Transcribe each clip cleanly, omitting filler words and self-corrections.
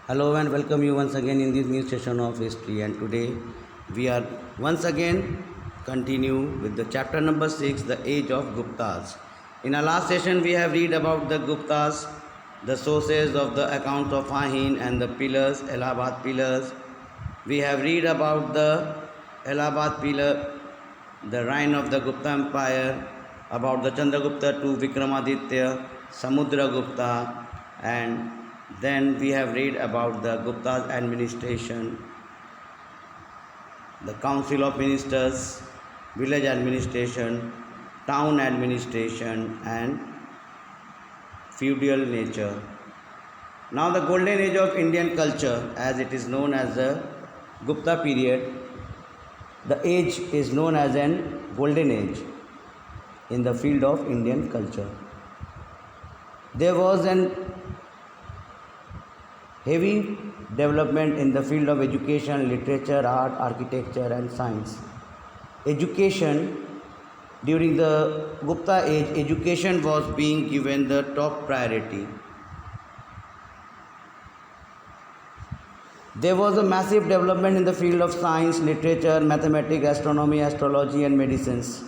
Hello and welcome you once again in this new session of history, and today we are once again continue with the chapter number 6, the age of Guptas. In our last session we have read about the Guptas, the sources of the account of Ahin and the pillars, Allahabad pillars. We have read about the Allahabad pillar, the reign of the Gupta Empire, about the Chandragupta to Vikramaditya, Samudragupta, and then we have read about the Gupta's administration, the Council of Ministers, village administration, town administration, and feudal nature. Now the golden age of Indian culture, as it is known as the Gupta period, the age is known as an golden age in the field of Indian culture. There was an heavy development in the field of education, literature, art, architecture and science. Education, during the Gupta age, education was being given the top priority. There was a massive development in the field of science, literature, mathematics, astronomy, astrology and medicines.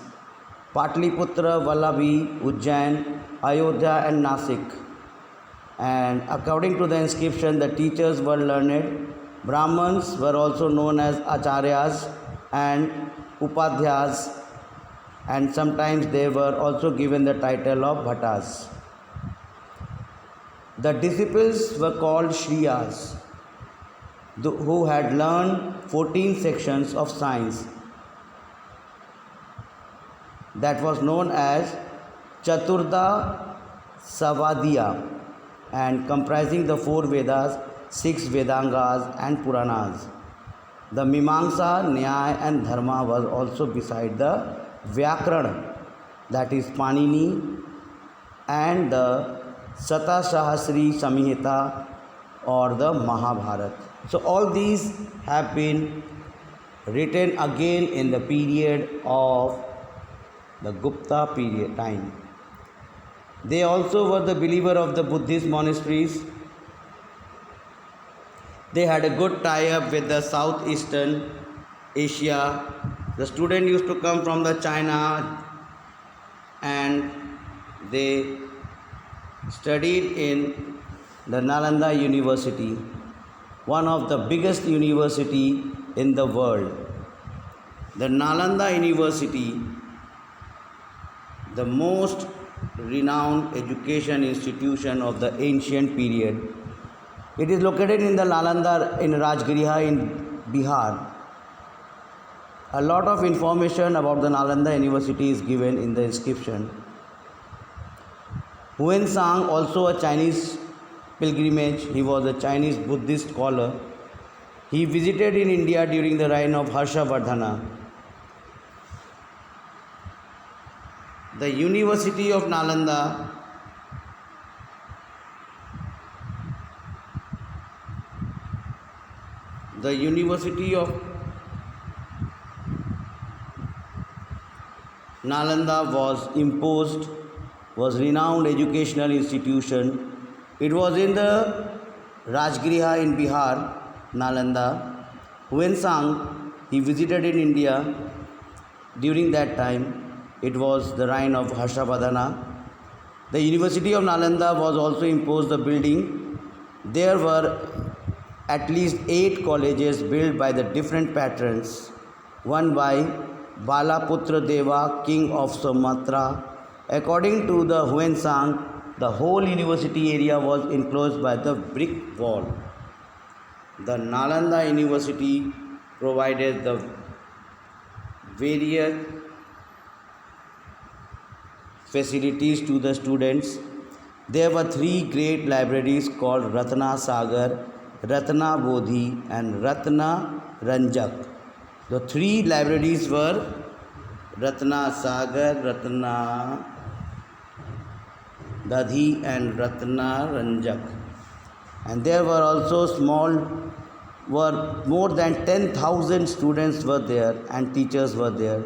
Patliputra, Vallabhi, Ujjain, Ayodhya and Nasik. And according to the inscription, the teachers were learned. Brahmins were also known as acharyas and upadhyas, and sometimes they were also given the title of bhattas. The disciples were called shriyas, who had learned 14 sections of science. That was known as Chaturda Savadiya, and comprising the 4 Vedas, 6 Vedangas and Puranas. The Mimamsa, Nyaya and Dharma was also beside the Vyakaran, that is Panini, and the Satasahasri Samhita or the Mahabharata. So all these have been written again in the period of the Gupta period time. They also were the believer of the Buddhist monasteries. They had a good tie-up with the Southeastern Asia. The student used to come from the China and they studied in the Nalanda University, one of the biggest university in the world. The Nalanda University, the most renowned education institution of the ancient period. It is located in the Nalanda in Rajgriha in Bihar. A lot of information about the Nalanda University is given in the inscription. Huensang, also a Chinese pilgrimage, he was a Chinese Buddhist scholar. He visited in India during the reign of Harshavardhana. The University of Nalanda was renowned educational institution. It was in the Rajgriha in Bihar, Nalanda. Huensang, he visited in India during that time. It was the reign of Harshavardhana. The University of Nalanda was also imposed the building. There were at least 8 colleges built by the different patrons. One by Balaputra Deva, king of Sumatra. According to the Huensang, the whole university area was enclosed by the brick wall. The Nalanda University provided the various facilities to the students. There were 3 great libraries called Ratna Sagar, Ratna Bodhi and Ratna Ranjak. The 3 libraries were Ratna Sagar, Ratna Dadhi and Ratna Ranjak. And there were also more than 10,000 students were there and teachers were there.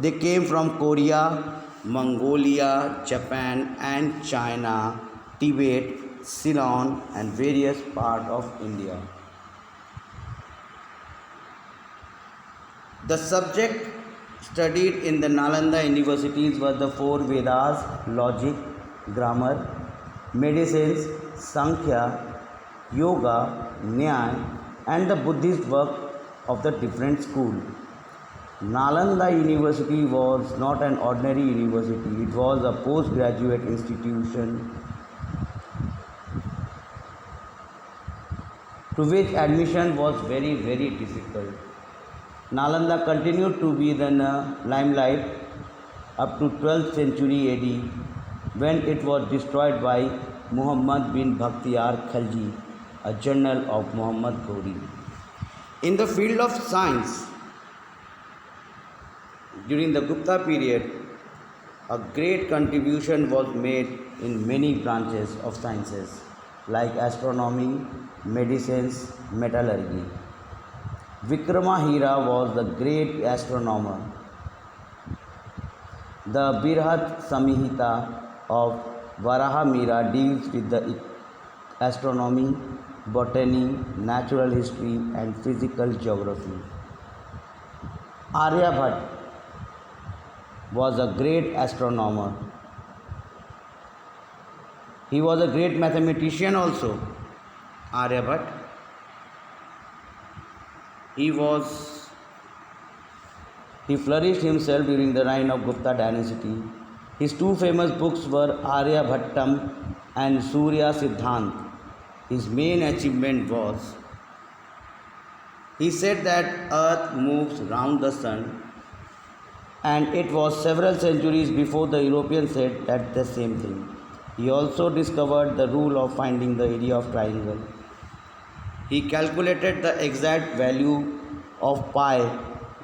They came from Korea, Mongolia, Japan and China, Tibet, Ceylon, and various parts of India. The subject studied in the Nalanda universities were the four Vedas, logic, grammar, medicines, Sankhya, yoga, Nyaya, and the Buddhist work of the different school. Nalanda University was not an ordinary university, it was a postgraduate institution to which admission was very, very difficult. Nalanda continued to be the limelight up to 12th century AD when it was destroyed by Muhammad bin Bakhtiyar Khalji, a general of Muhammad Ghori. In the field of science, during the Gupta period, a great contribution was made in many branches of sciences like astronomy, medicines, metallurgy. Vikramahira was the great astronomer. The Birhat Samhita of Varahamira deals with the astronomy, botany, natural history, and physical geography. Aryabhat was a great astronomer. He was a great mathematician also. Aryabhat. He flourished himself during the reign of Gupta dynasty. His two famous books were Aryabhattam and Surya Siddhant. His main achievement was, he said that earth moves round the sun, and it was several centuries before the Europeans said that the same thing. He also discovered the rule of finding the area of triangle. He calculated the exact value of pi,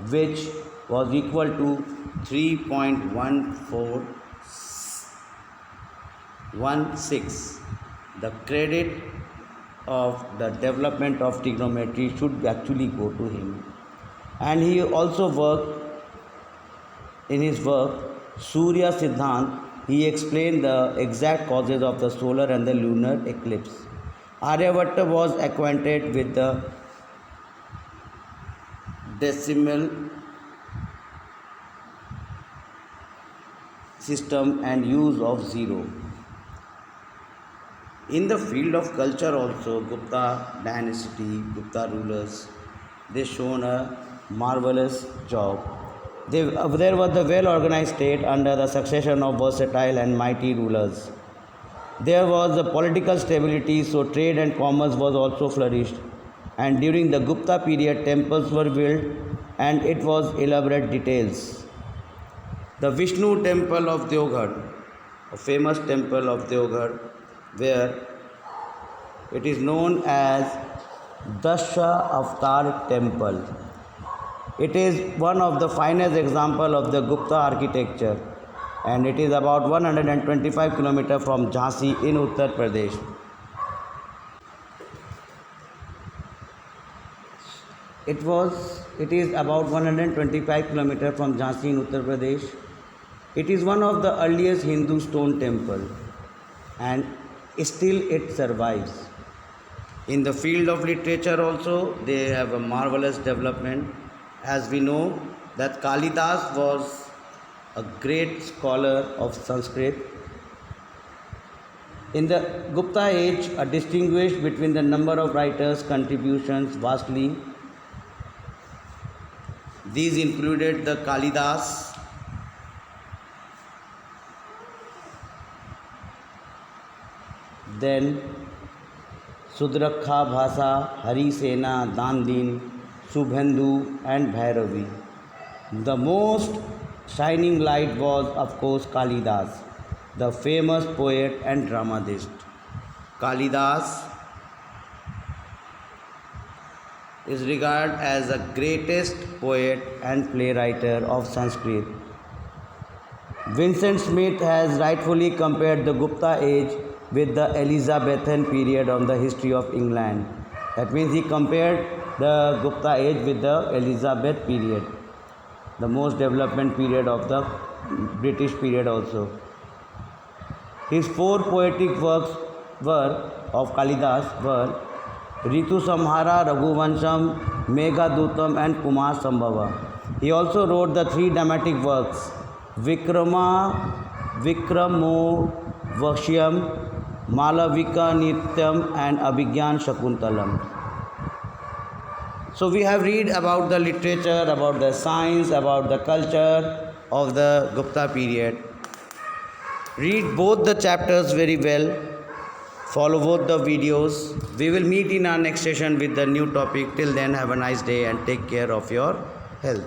which was equal to 3.1416. The credit of the development of trigonometry should actually go to him. And he also worked in his work Surya Siddhant. He explained the exact causes of the solar and the lunar eclipse. Aryabhatta was acquainted with the decimal system and use of zero. In the field of culture also, Gupta dynasty, Gupta rulers, they shown a marvelous job. There was the well-organized state under the succession of versatile and mighty rulers. There was a political stability, so trade and commerce was also flourished. And during the Gupta period, temples were built, and it was elaborate details. The Vishnu temple of Deoghar, a famous temple of Deoghar, where it is known as Dasha Avatar temple. It is one of the finest examples of the Gupta architecture, and it is about 125 km from Jhansi in Uttar Pradesh. It is about 125 km from Jhansi in Uttar Pradesh. It is one of the earliest Hindu stone temple, and still it survives. In the field of literature also, they have a marvelous development. As we know that Kalidas was a great scholar of Sanskrit. In the Gupta age, a distinguished between the number of writers' contributions vastly. These included the Kalidas, then Sudrakha Bhasa, Harisena, Dandin, Subhendu and Bhairavi. The most shining light was, of course, Kalidas, the famous poet and dramatist. Kalidas is regarded as the greatest poet and playwright of Sanskrit. Vincent Smith has rightfully compared the Gupta age with the Elizabethan period of the history of England. That means he compared the Gupta age with the Elizabeth period, the most development period of the British period also. His four poetic works of Kalidas were Ritu Samhara, Raghuvansham, Meghadutam and Kumar Sambhava. He also wrote the 3 dramatic works Vikramovakshayam, Malavika Nityam and Abhigyan Shakuntalam. So we have read about the literature, about the science, about the culture of the Gupta period. Read both the chapters very well. Follow both the videos. We will meet in our next session with the new topic. Till then, have a nice day and take care of your health.